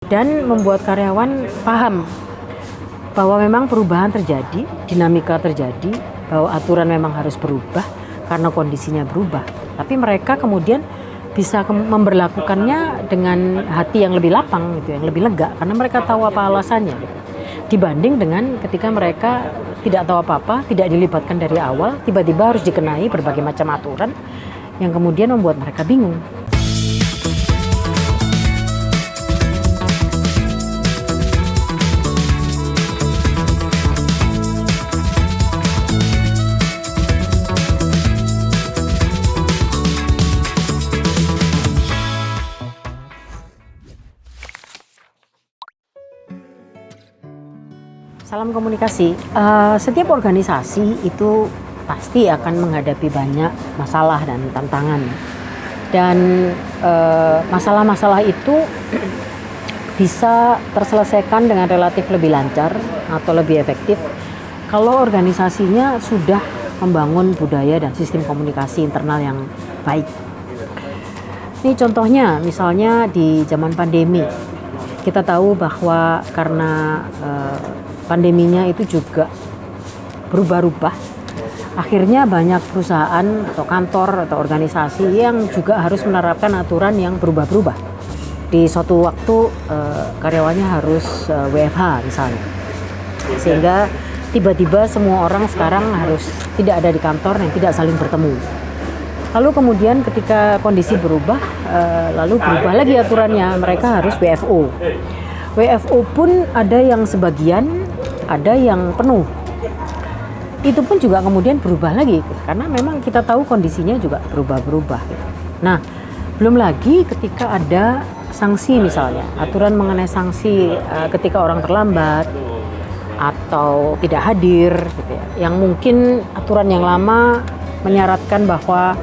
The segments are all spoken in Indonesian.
dan membuat karyawan paham bahwa memang perubahan terjadi, dinamika terjadi, bahwa aturan memang harus berubah karena kondisinya berubah. Tapi mereka kemudian bisa memberlakukannya dengan hati yang lebih lapang gitu, yang lebih lega karena mereka tahu apa alasannya gitu. Dibanding dengan ketika mereka tidak tahu apa-apa, tidak dilibatkan dari awal, tiba-tiba harus dikenai berbagai macam aturan yang kemudian membuat mereka bingung. Salam komunikasi. Setiap organisasi itu pasti akan menghadapi banyak masalah dan tantangan. Dan masalah-masalah itu bisa terselesaikan dengan relatif lebih lancar atau lebih efektif kalau organisasinya sudah membangun budaya dan sistem komunikasi internal yang baik. Ini contohnya, misalnya di zaman pandemi, kita tahu bahwa karena pandeminya itu juga berubah-ubah. Akhirnya banyak perusahaan atau kantor atau organisasi yang juga harus menerapkan aturan yang berubah-berubah. Di suatu waktu karyawannya harus WFH misalnya. Sehingga tiba-tiba semua orang sekarang harus tidak ada di kantor dan tidak saling bertemu. Lalu kemudian ketika kondisi berubah, lalu berubah lagi aturannya, mereka harus WFO. WFO pun ada yang sebagian, ada yang penuh. Itu pun juga kemudian berubah lagi karena memang kita tahu kondisinya juga berubah-berubah. Nah, belum lagi ketika ada sanksi misalnya, aturan mengenai sanksi ketika orang terlambat atau tidak hadir gitu ya. Yang mungkin aturan yang lama menyaratkan bahwa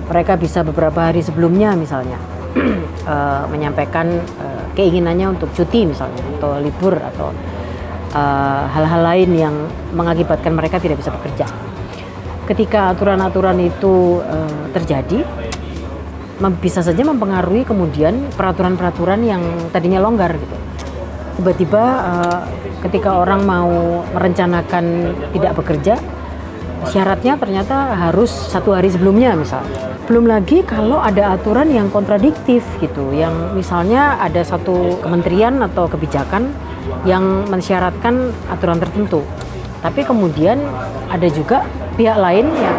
mereka bisa beberapa hari sebelumnya misalnya menyampaikan keinginannya untuk cuti misalnya atau libur atau hal-hal lain yang mengakibatkan mereka tidak bisa bekerja. Ketika aturan-aturan itu terjadi, bisa saja mempengaruhi kemudian peraturan-peraturan yang tadinya longgar gitu. Tiba-tiba ketika orang mau merencanakan tidak bekerja, syaratnya ternyata harus 1 hari sebelumnya misalnya. Belum lagi kalau ada aturan yang kontradiktif gitu, yang misalnya ada satu kementerian atau kebijakan yang mensyaratkan aturan tertentu. Tapi kemudian ada juga pihak lain yang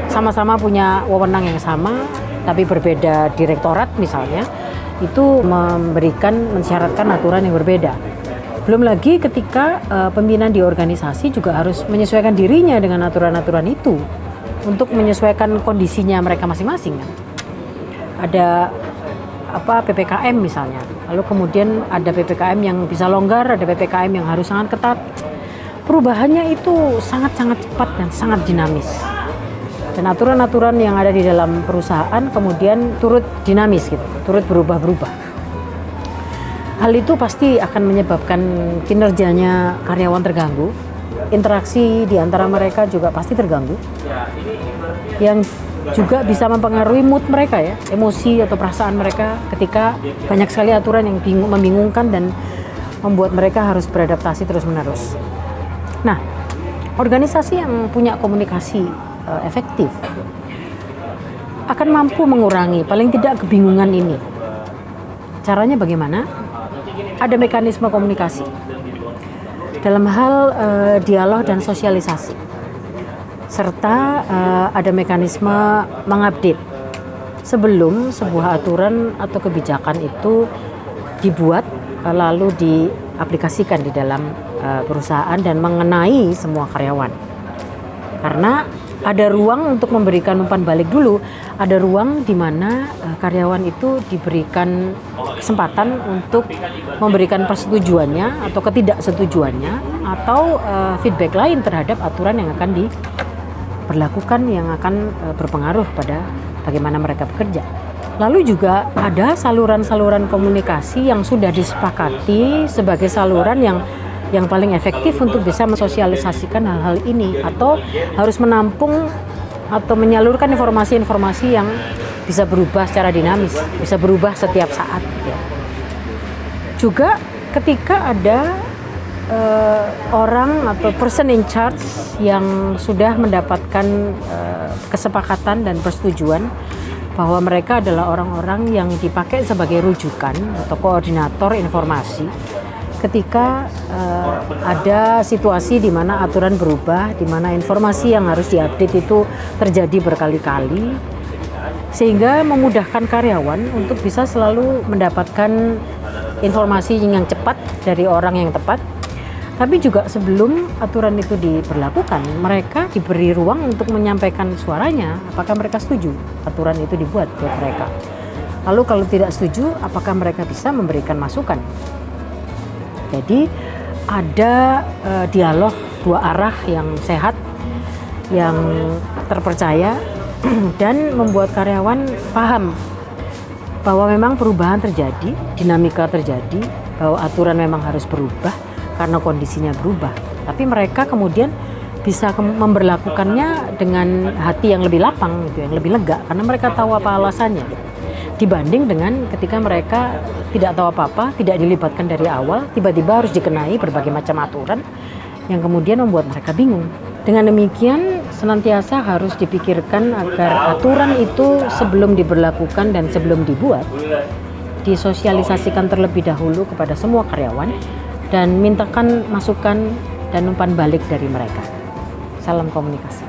sama-sama punya wewenang yang sama, tapi berbeda direktorat misalnya, itu mensyaratkan aturan yang berbeda. Belum lagi ketika pimpinan di organisasi juga harus menyesuaikan dirinya dengan aturan-aturan itu untuk menyesuaikan kondisinya mereka masing-masing. Ada PPKM misalnya, lalu kemudian ada PPKM yang bisa longgar, ada PPKM yang harus sangat ketat. Perubahannya itu sangat-sangat cepat dan sangat dinamis. Dan aturan-aturan yang ada di dalam perusahaan kemudian turut dinamis gitu, turut berubah-berubah. Hal itu pasti akan menyebabkan kinerjanya karyawan terganggu, interaksi di antara mereka juga pasti terganggu, yang juga bisa mempengaruhi mood mereka ya, emosi atau perasaan mereka ketika banyak sekali aturan yang membingungkan dan membuat mereka harus beradaptasi terus-menerus. Nah, organisasi yang punya komunikasi efektif akan mampu mengurangi paling tidak kebingungan ini. Caranya bagaimana? Ada mekanisme komunikasi dalam hal dialog dan sosialisasi, serta ada mekanisme mengupdate sebelum sebuah aturan atau kebijakan itu dibuat lalu diaplikasikan di dalam perusahaan dan mengenai semua karyawan. Karena ada ruang untuk memberikan umpan balik dulu, ada ruang di mana karyawan itu diberikan kesempatan untuk memberikan persetujuannya atau ketidaksetujuannya atau feedback lain terhadap aturan yang akan diberlakukan yang akan berpengaruh pada bagaimana mereka bekerja. Lalu juga ada saluran-saluran komunikasi yang sudah disepakati sebagai saluran yang paling efektif untuk bisa mensosialisasikan hal-hal ini atau harus menampung atau menyalurkan informasi-informasi yang bisa berubah secara dinamis, bisa berubah setiap saat. Ya. Juga ketika ada orang atau person in charge yang sudah mendapatkan kesepakatan dan persetujuan bahwa mereka adalah orang-orang yang dipakai sebagai rujukan atau koordinator informasi ketika ada situasi di mana aturan berubah, di mana informasi yang harus diupdate itu terjadi berkali-kali, sehingga memudahkan karyawan untuk bisa selalu mendapatkan informasi yang cepat dari orang yang tepat. Tapi juga sebelum aturan itu diberlakukan, mereka diberi ruang untuk menyampaikan suaranya, apakah mereka setuju aturan itu dibuat buat mereka. Lalu kalau tidak setuju, apakah mereka bisa memberikan masukan. Jadi ada dialog dua arah yang sehat, yang terpercaya, dan membuat karyawan paham bahwa memang perubahan terjadi, dinamika terjadi, bahwa aturan memang harus berubah karena kondisinya berubah. Tapi mereka kemudian bisa memberlakukannya dengan hati yang lebih lapang gitu, yang lebih lega, karena mereka tahu apa alasannya. Dibanding dengan ketika mereka tidak tahu apa-apa, tidak dilibatkan dari awal, tiba-tiba harus dikenai berbagai macam aturan yang kemudian membuat mereka bingung. Dengan demikian senantiasa harus dipikirkan agar aturan itu sebelum diberlakukan dan sebelum dibuat disosialisasikan terlebih dahulu kepada semua karyawan dan mintakan masukan dan umpan balik dari mereka. Salam komunikasi.